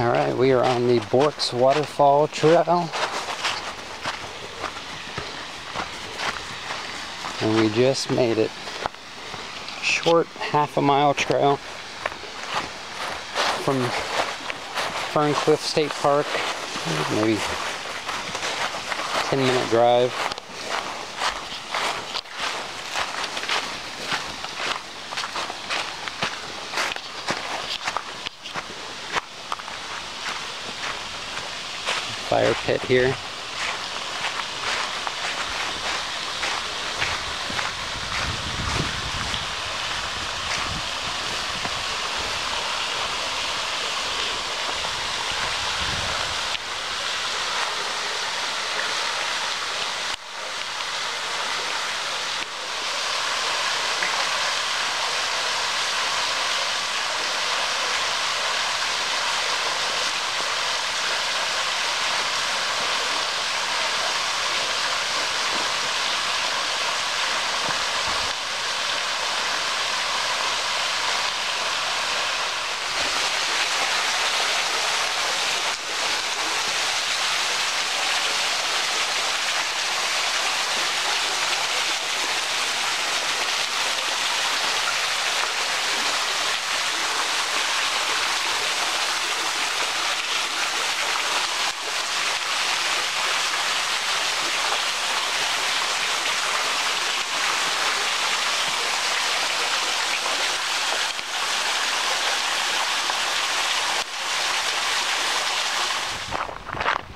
Alright, we are on the Bork's Waterfall Trail. And we just made it. Short half-a-mile trail from Ferncliff State Park. Maybe 10-minute drive. Fire pit here.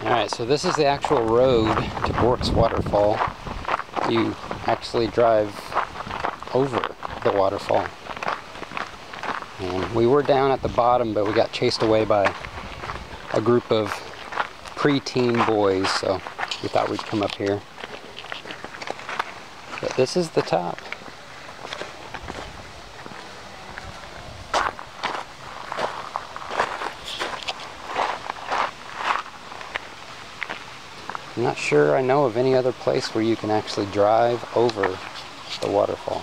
Alright, so this is the actual road to Bork's Waterfall. You actually drive over the waterfall. And we were down at the bottom, but we got chased away by a group of preteen boys, so we thought we'd come up here. But this is the top. I'm not sure I know of any other place where you can actually drive over the waterfall.